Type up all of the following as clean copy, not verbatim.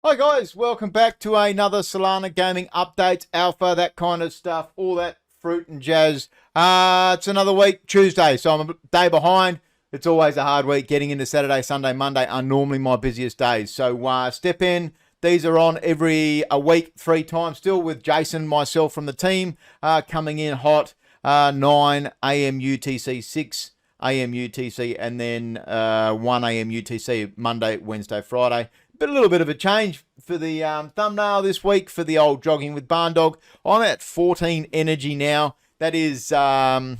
Hi guys, welcome back to another Solana gaming update, alpha, that kind of stuff, all that fruit and jazz. It's another week, Tuesday, so I'm a day behind. It's always a hard week. Getting into Saturday, Sunday, Monday are normally my busiest days. So STEPN, these are on every a week, 3 times, still with Jason, myself from the team, coming in hot, 9 a.m. UTC, 6 a.m. UTC, and then 1 a.m. UTC, Monday, Wednesday, Friday. But a little bit of a change for the thumbnail this week for the old Jogging with Barn Dog. I'm at 14 energy now. That is times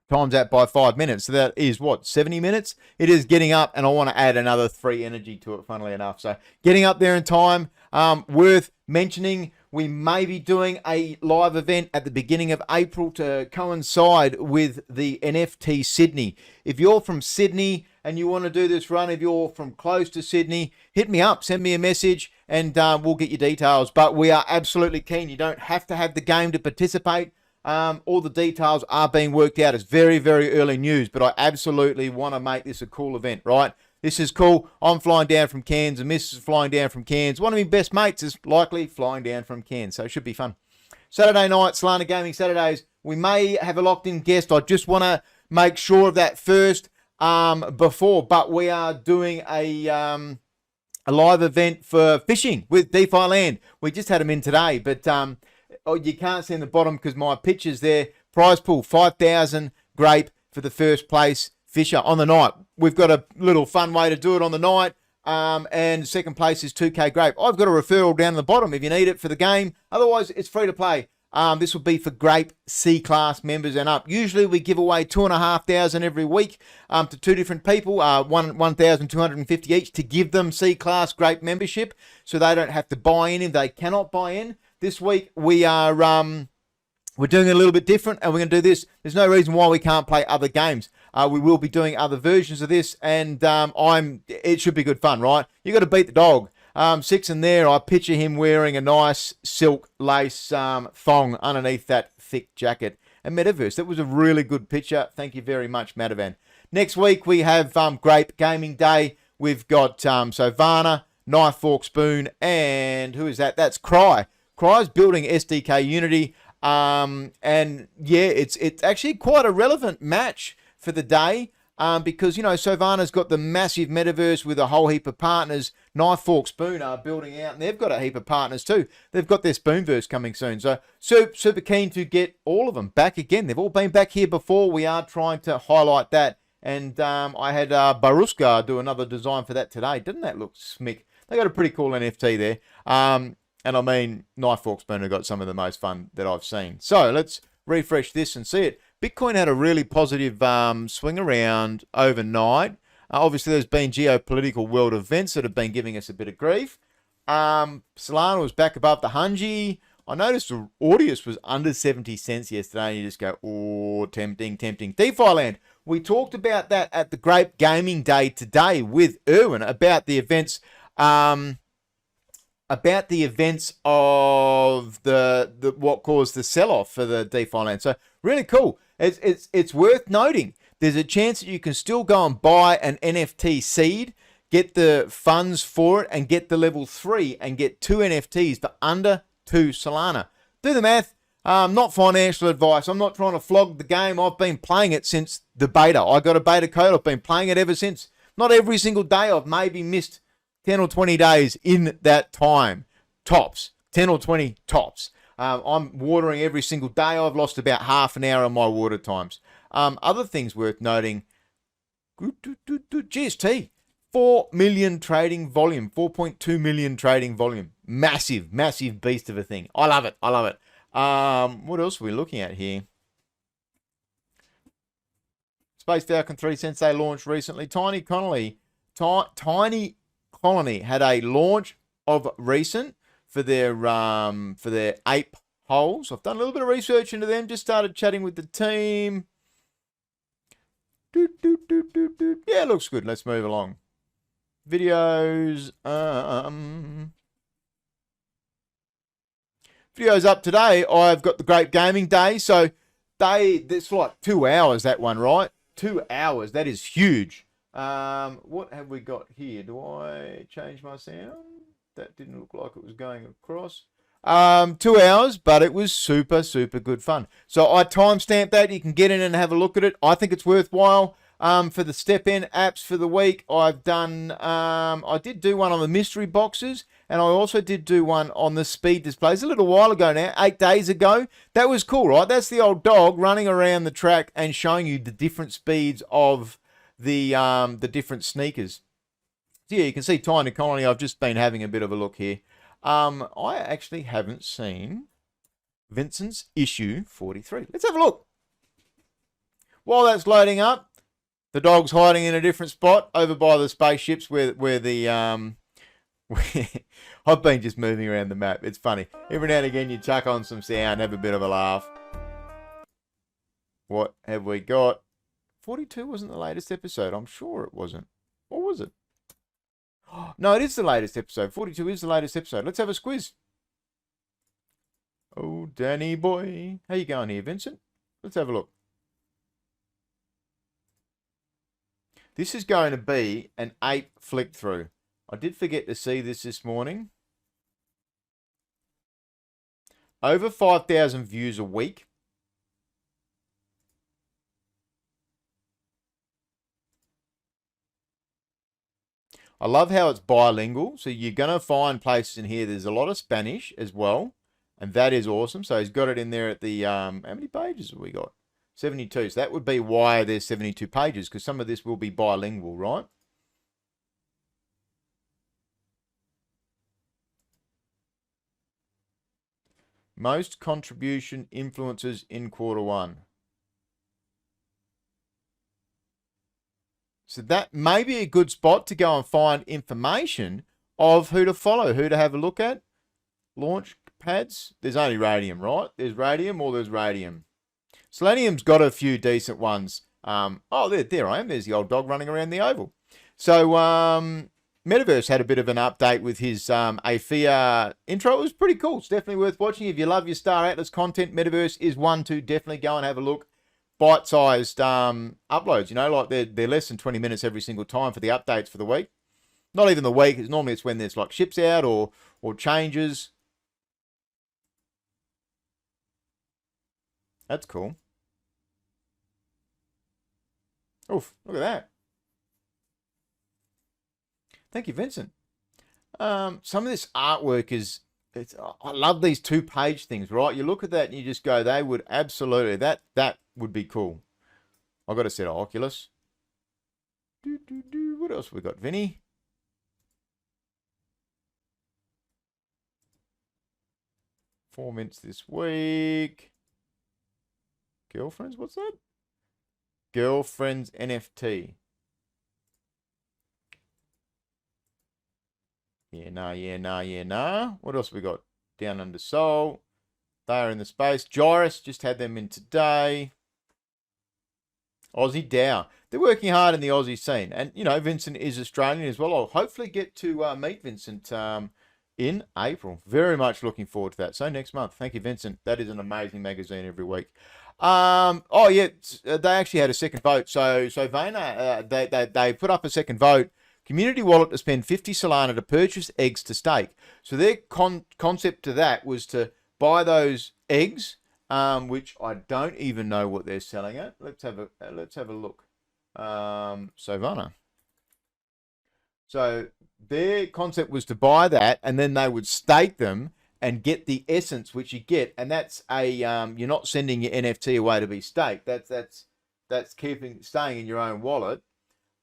that by 5 minutes. So that is, 70 minutes? It is getting up, and I want to add another 3 energy to it, funnily enough. So getting up there in time. Worth mentioning, we may be doing a live event at the beginning of April to coincide with the NFT Sydney. If you're from Sydney and you want to do this run, if you're from close to Sydney, hit me up, send me a message, and we'll get your details. But we are absolutely keen. You don't have to have the game to participate. All the details are being worked out. It's very, very early news, but I absolutely want to make this a cool event, right? This is cool. I'm flying down from Cairns, and Miss is flying down from Cairns. One of my best mates is likely flying down from Cairns, so it should be fun. Saturday night, Solana Gaming Saturdays. We may have a locked-in guest. I just want to make sure of that first before, but we are doing a live event for fishing with Deityland. We just had them in today, but you can't see in the bottom because my picture's there. Prize pool, 5,000 Grape for the first place fisher on the night. We've got a little fun way to do it on the night, and second place is 2K Grape. I've got a referral down the bottom if you need it for the game. Otherwise, it's free to play. This will be for Grape C-Class members and up. Usually we give away 2,500 every week to 2 different people, 1,250 each, to give them C-Class Grape membership so they don't have to buy in if they cannot buy in. This week we are we're doing it a little bit different, and we're going to do this. There's no reason why we can't play other games. We will be doing other versions of this, and it should be good fun, right? You got to beat the dog. 6 in there, I picture him wearing a nice silk lace thong underneath that thick jacket. And Metaverse, that was a really good picture. Thank you very much, Matavan. Next week, we have Grape Gaming Day. We've got Sovana, Knife, Fork, Spoon, and who is that? That's Cry. Cry's building SDK Unity. And yeah, it's actually quite a relevant match for the day. Because, Sovana's got the massive metaverse with a whole heap of partners. Knife, Fork, Spoon are building out, and they've got a heap of partners too. They've got their Spoonverse coming soon. So, super keen to get all of them back again. They've all been back here before. We are trying to highlight that. And I had Baruska do another design for that today. Didn't that look smick? They got a pretty cool NFT there. And I mean, Knife, Fork, Spoon have got some of the most fun that I've seen. So, let's refresh this and see it. Bitcoin had a really positive swing around overnight. Obviously, there's been geopolitical world events that have been giving us a bit of grief. Solana was back above the Hunji. I noticed the Audius was under 70 cents yesterday, and you just go, oh, tempting, tempting. Defiland, we talked about that at the Grape Gaming Day today with Eluune about the events of the what caused the sell-off for the Defiland. So really cool. It's worth noting there's a chance that you can still go and buy an NFT seed, get the funds for it, and get the level 3 and get 2 NFTs for under 2 Solana. Do the math. Not financial advice. I'm not trying to flog the game. I've been playing it since the beta. I got a beta code. I've been playing it ever since. Not every single day. I've maybe missed 10 or 20 days in that time. Tops. 10 or 20 tops. I'm watering every single day. I've lost about half an hour on my water times. Other things worth noting. GST. 4 million trading volume. 4.2 million trading volume. Massive, massive beast of a thing. I love it. I love it. What else are we looking at here? Space Falcon 3 since they launched recently. Tiny Colony had a launch of recent for their ape holes. I've done a little bit of research into them. Just started chatting with the team. Yeah, looks good. Let's move along. Videos. Videos up today. I've got the Grape Gaming Day. So it's like 2 hours, that one, right? 2 hours. That is huge. What have we got here? Do I change my sound? That didn't look like it was going across. 2 hours, but it was super, super good fun. So I timestamped that. You can get in and have a look at it. I think it's worthwhile. For the STEPN apps for the week, I've done, I did do one on the mystery boxes, and I also did do one on the speed displays a little while ago now, 8 days ago. That was cool, right? That's the old dog running around the track and showing you the different speeds of the different sneakers. So yeah, you can see Tiny Colony. I've just been having a bit of a look here. I actually haven't seen Vincent's issue 43. Let's have a look. While that's loading up, the dog's hiding in a different spot over by the spaceships where the I've been just moving around the map. It's funny. Every now and again you chuck on some sound, have a bit of a laugh. What have we got? 42 wasn't the latest episode. I'm sure it wasn't. Or was it? No, it is the latest episode. 42 is the latest episode. Let's have a squiz. Oh, Danny boy. How you going here, Vincent? Let's have a look. This is going to be an 8 flick through. I did forget to see this morning. Over 5,000 views a week. I love how it's bilingual. So you're going to find places in here. There's a lot of Spanish as well. And that is awesome. So he's got it in there at the, how many pages have we got? 72. So that would be why there's 72 pages, because some of this will be bilingual, right? Most contribution influencers in Q1. So that may be a good spot to go and find information of who to follow, who to have a look at. Launch pads. There's only Radium, right? There's Radium or there's Radium. Selenium's got a few decent ones. Oh, there I am. There's the old dog running around the oval. So Metaverse had a bit of an update with his Eizper intro. It was pretty cool. It's definitely worth watching. If you love your Star Atlas content, Metaverse is one to definitely go and have a look. Bite-sized uploads, you know, like they're less than 20 minutes every single time for the updates for the week. Not even the week. Normally it's when there's like ships out or changes. That's cool. Oof, look at that. Thank you, Vincent. Some of this artwork is, I love these 2-page things, right? You look at that and you just go, they would absolutely, that would be cool. I've got a set of Oculus. What else have we got, Vinny? Four minutes this week. Girlfriends, what's that? Girlfriends NFT. Yeah, nah. What else have we got? Down Under Soul. They are in the space. Gyrus, just had them in today. Aussie DYOR. They're working hard in the Aussie scene. And, you know, Vincent is Australian as well. I'll hopefully get to meet Vincent in April. Very much looking forward to that. So next month. Thank you, Vincent. That is an amazing magazine every week. Oh, yeah, they actually had a second vote. So Sovana, they put up a second vote. Community wallet to spend 50 Solana to purchase eggs to stake. So their concept to that was to buy those eggs, which I don't even know what they're selling at. Let's have a look. Sovana. So their concept was to buy that, and then they would stake them and get the essence, which you get, and that's a you're not sending your NFT away to be staked. That's staying in your own wallet.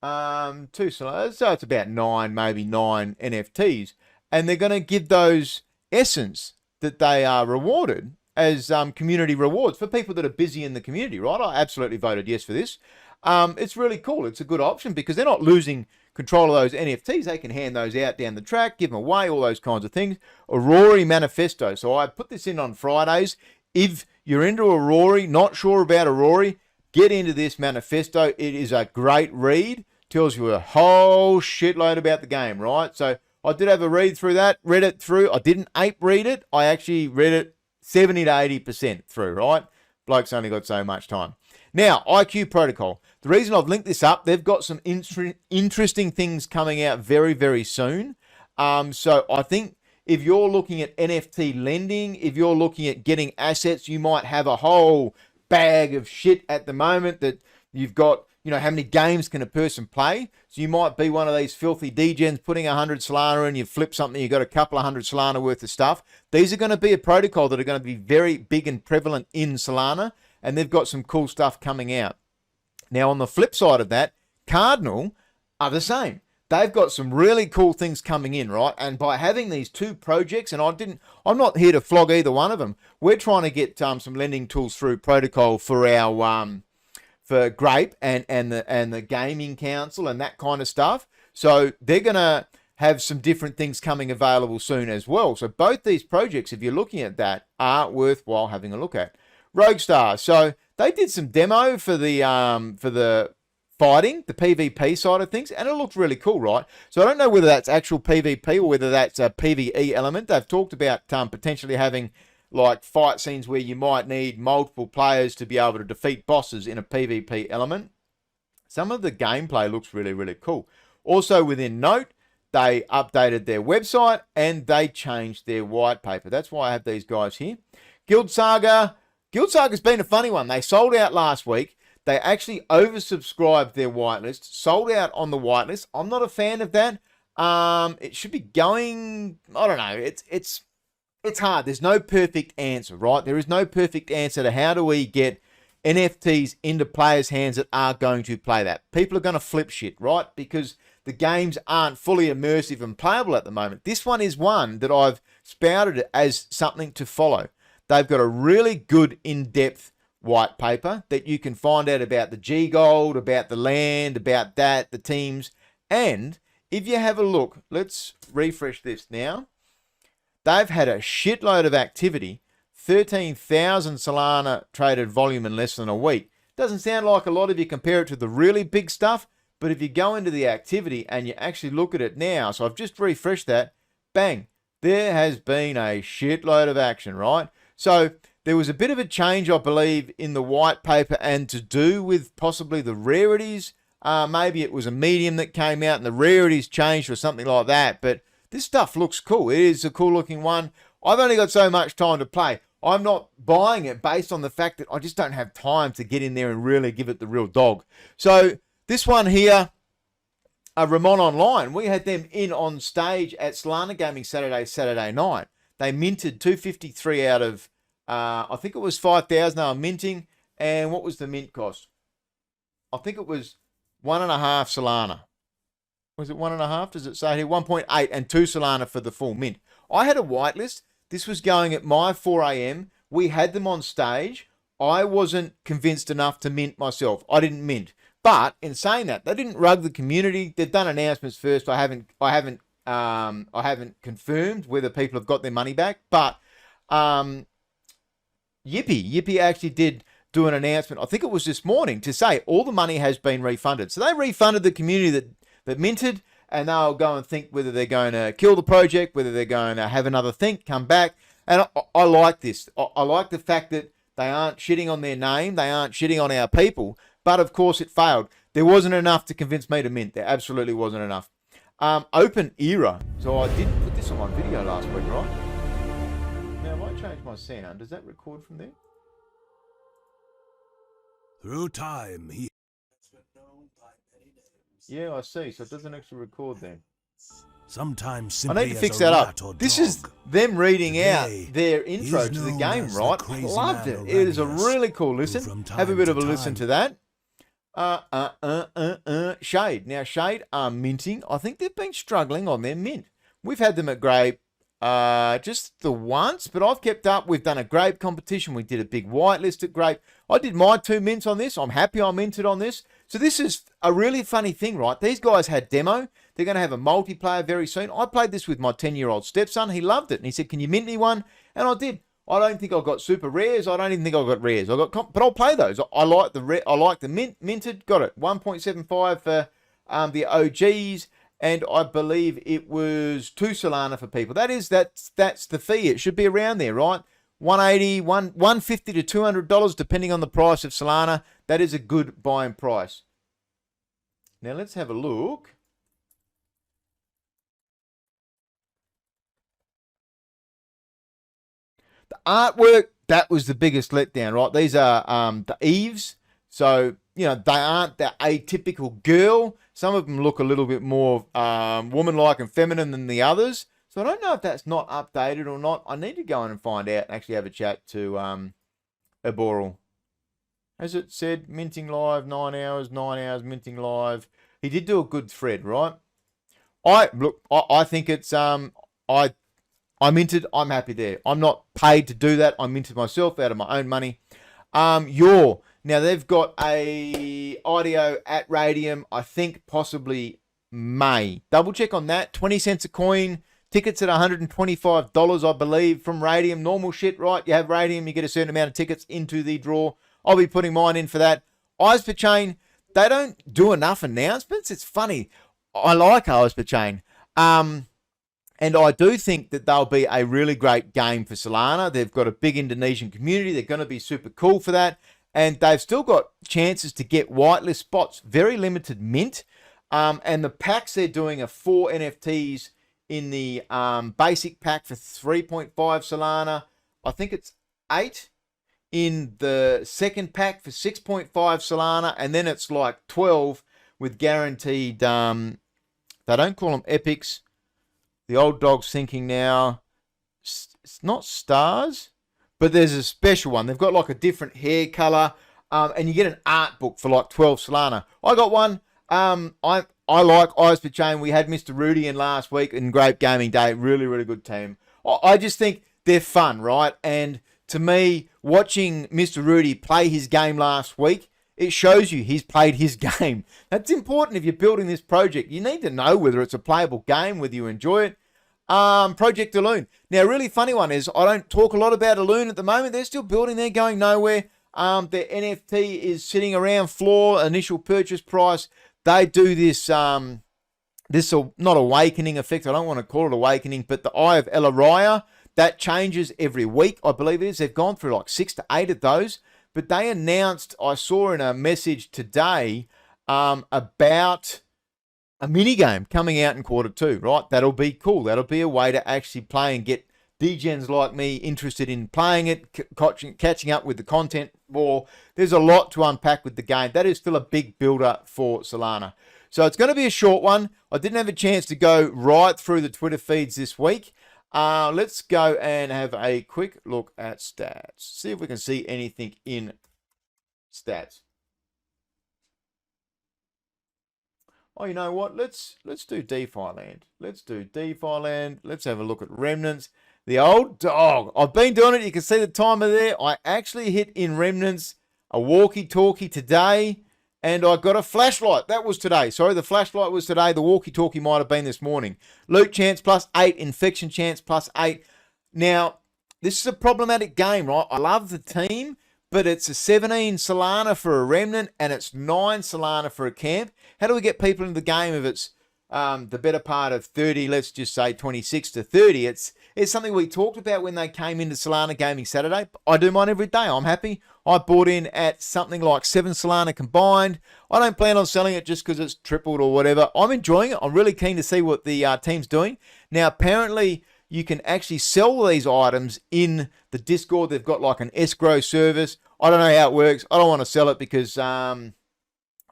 So it's about 9 NFTs, and they're going to give those essence that they are rewarded as community rewards for people that are busy in the community, right? I absolutely voted yes for this. It's really cool. It's a good option because they're not losing control of those NFTs. They can hand those out down the track, give them away, all those kinds of things. Aurory Manifesto. So I put this in on Fridays. If you're into Aurory, not sure about Aurory, get into this manifesto. It is a great read. Tells you a whole shitload about the game, right? So I did have a read through that, read it through. I didn't ape read it. I actually read it 70 to 80% through, right? Bloke's only got so much time. Now, IQ Protocol. The reason I've linked this up, they've got some interesting things coming out very, very soon. So I think if you're looking at NFT lending, if you're looking at getting assets, you might have a whole bag of shit at the moment that you've got, you know, how many games can a person play? So you might be one of these filthy degens putting 100 Solana in, you flip something, you've got a couple of 100 Solana worth of stuff. These are going to be a protocol that are going to be very big and prevalent in Solana, and they've got some cool stuff coming out. Now, on the flip side of that, Cardinal are the same. They've got some really cool things coming in, right? And by having these two projects, and I'm not here to flog either one of them. We're trying to get some lending tools through protocol for our for Grape and the gaming council and that kind of stuff. So they're gonna have some different things coming available soon as well. So both these projects, if you're looking at that, are worthwhile having a look at. Roguestar, so they did some demo for the fighting, the PvP side of things, and it looked really cool, right? So I don't know whether that's actual PvP or whether that's a PvE element. They've talked about potentially having like fight scenes where you might need multiple players to be able to defeat bosses in a PvP element. Some of the gameplay looks really, really cool. Also within Note, they updated their website and they changed their white paper. That's why I have these guys here. Guild Saga. Guild Saga's been a funny one. They sold out last week. They actually oversubscribed their whitelist, sold out on the whitelist. I'm not a fan of that. It should be going, I don't know. It's hard. There's no perfect answer, right? There is no perfect answer to how do we get NFTs into players' hands that are going to play that. People are going to flip shit, right? Because the games aren't fully immersive and playable at the moment. This one is one that I've spouted as something to follow. They've got a really good in-depth white paper that you can find out about the G Gold, about the land, about that, the teams. And if you have a look, let's refresh this now. They've had a shitload of activity, 13,000 Solana traded volume in less than a week. Doesn't sound like a lot if you compare it to the really big stuff, but if you go into the activity and you actually look at it now, so I've just refreshed that, bang, there has been a shitload of action, right? So there was a bit of a change, I believe, in the white paper and to do with possibly the rarities. Maybe it was a medium that came out and the rarities changed or something like that. But this stuff looks cool. It is a cool looking one. I've only got so much time to play. I'm not buying it based on the fact that I just don't have time to get in there and really give it the real dog. So this one here, Ramon Online, we had them in on stage at Solana Gaming Saturday night. They minted 253 out of, I think it was 5,000 they were minting. And what was the mint cost? I think it was 1.5 Solana. Was it 1.5? Does it say here? 1.8 and 2 Solana for the full mint. I had a whitelist. This was going at my 4 a.m. We had them on stage. I wasn't convinced enough to mint myself. I didn't mint. But in saying that, they didn't rug the community. They've done announcements first. I haven't confirmed whether people have got their money back. But Yippee actually did do an announcement. I think it was this morning to say all the money has been refunded. So they refunded the community that minted, and they'll go and think whether they're going to kill the project, whether they're going to have another think, come back. And I like this. I like the fact that they aren't shitting on their name. They aren't shitting on our people. But of course it failed. There wasn't enough to convince me to mint. There absolutely wasn't enough. OpenEra. So I did put this on my video last week, right? Now, if I change my sound, does that record from there? Through time, he... Yeah, I see. So it doesn't actually record then. Sometimes I simply need to fix that up. This is them reading Today, out their intro to the game, right? I loved it. It is a really cool listen. Have a bit of a listen to that. Shade. Now, Shade are minting. I think they've been struggling on their mint. We've had them at Grape just the once, but I've kept up. We've done a Grape competition. We did a big whitelist at Grape. I did my 2 mints on this. I'm happy I minted on this. So this is a really funny thing, right? These guys had demo. They're going to have a multiplayer very soon. I played this with my 10-year-old stepson. He loved it. And he said, can you mint me one? And I did. I don't think I got super rares. I don't even think I got rares. But I'll play those. I like the minted. Got it. 1.75 for the OGs. And I believe it was 2 Solana for people. That's the fee. It should be around there, right? $180, $150 to $200, depending on the price of Solana. That is a good buying price. Now let's have a look. artwork, that was the biggest letdown, right? These are the Eves. So, you know, they aren't the atypical girl. Some of them look a little bit more woman-like and feminine than the others. So I don't know if that's not updated or not. I need to go in and find out and actually have a chat to Aurory. As it said, minting live, 9 hours, minting live. He did do a good thread, right? I think it's I minted, I'm happy there. I'm not paid to do that. I minted myself out of my own money. DYOR. Now they've got a IDO at Radium, I think possibly May. Double check on that. 20 cents a coin. Tickets at $125, I believe, from Radium. Normal shit, right? You have Radium, you get a certain amount of tickets into the draw. I'll be putting mine in for that. Eizper Chain, they don't do enough announcements. It's funny. I like Eizper Chain. And I do think that they'll be a really great game for Solana. They've got a big Indonesian community. They're going to be super cool for that. And they've still got chances to get whitelist spots. Very limited mint. And the packs they're doing are 4 NFTs in the basic pack for 3.5 Solana. I think it's 8 in the second pack for 6.5 Solana. And then it's like 12 with guaranteed, they don't call them epics. The old dog's thinking now, it's not stars, but there's a special one. They've got like a different hair color, and you get an art book for like 12 Solana. I got one. I like Eizper Chain. We had Mr. Rudy in last week in Grape Gaming Day. Really, really good team. I just think they're fun, right? And to me, watching Mr. Rudy play his game last week, it shows you he's played his game. That's important if you're building this project. You need to know whether it's a playable game, whether you enjoy it. Project Eluune. Now, a really funny one is I don't talk a lot about Eluune at the moment. They're still building. They're going nowhere. Their NFT is sitting around floor, initial purchase price. They do this, this not awakening effect. I don't want to call it awakening, but the Eye of Aurory, that changes every week, I believe it is. They've gone through like 6 to 8 of those. But they announced, I saw in a message today, about a mini game coming out in Q2, right? That'll be cool. That'll be a way to actually play and get degens like me interested in playing it, catching up with the content more. There's a lot to unpack with the game. That is still a big builder for Solana. So it's going to be a short one. I didn't have a chance to go right through the Twitter feeds this week. Let's go and have a quick look at stats. See if we can see anything in stats. Oh, you know what? Let's do Defiland. Let's do Defiland. Let's have a look at Remnants. The old dog. I've been doing it. You can see the timer there. I actually hit in Remnants a walkie-talkie today, and I got a flashlight. That was today. Sorry, the flashlight was today. The walkie-talkie might have been this morning. Loot chance +8. Infection chance +8. Now, this is a problematic game, right? I love the team, but it's a 17 Solana for a Remnant, and it's 9 Solana for a camp. How do we get people into the game if it's the better part of 30, let's just say 26 to 30? It's something we talked about when they came into Solana Gaming Saturday. I do mine every day. I'm happy. I bought in at something like 7 Solana combined. I don't plan on selling it just because it's tripled or whatever. I'm enjoying it. I'm really keen to see what the team's doing. Now, apparently, you can actually sell these items in the Discord. They've got like an escrow service. I don't know how it works. I don't want to sell it because I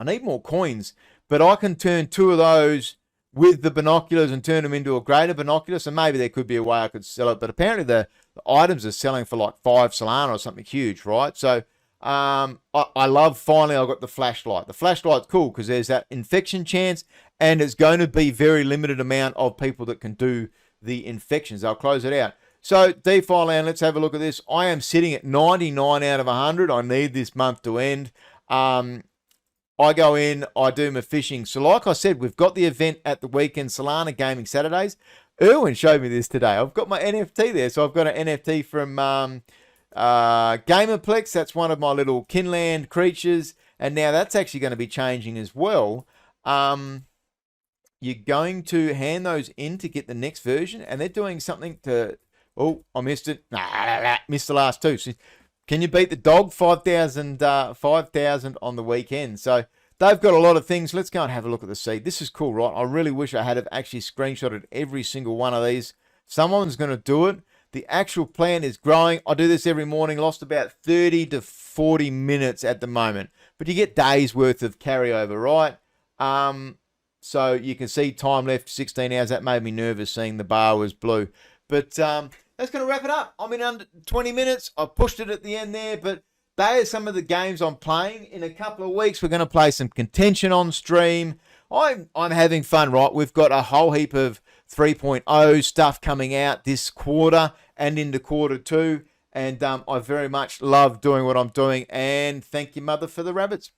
need more coins. But I can turn 2 of those with the binoculars and turn them into a greater binocular. So maybe there could be a way I could sell it. But apparently the items are selling for like 5 Solana or something huge, right? So I love finally I got the flashlight. The flashlight's cool because there's that infection chance, and it's going to be very limited amount of people that can do the infections. I'll close it out. So Defiland, let's have a look at this. I am sitting at 99 out of 100. I need this month to end. I go in, I do my fishing. So like I said, we've got the event at the weekend, Solana Gaming Saturdays. Eluune showed me this today. I've got my NFT there. So I've got an NFT from Gamerplex. That's one of my little Kinland creatures. And now that's actually going to be changing as well. You're going to hand those in to get the next version. And they're doing something to... Oh, I missed it. Missed the last 2. So can you beat the dog? 5,000 on the weekend. So they've got a lot of things. Let's go and have a look at the seed. This is cool, right? I really wish I had actually screenshotted every single one of these. Someone's going to do it. The actual plan is growing. I do this every morning, lost about 30 to 40 minutes at the moment. But you get days worth of carryover, right? So you can see time left, 16 hours. That made me nervous seeing the bar was blue. But that's going to wrap it up. I'm in under 20 minutes. I pushed it at the end there, but they are some of the games I'm playing. In a couple of weeks, we're going to play some contention on stream. I'm having fun, right? We've got a whole heap of 3.0 stuff coming out this quarter and into quarter 2. And I very much love doing what I'm doing. And thank you, Mother, for the rabbits.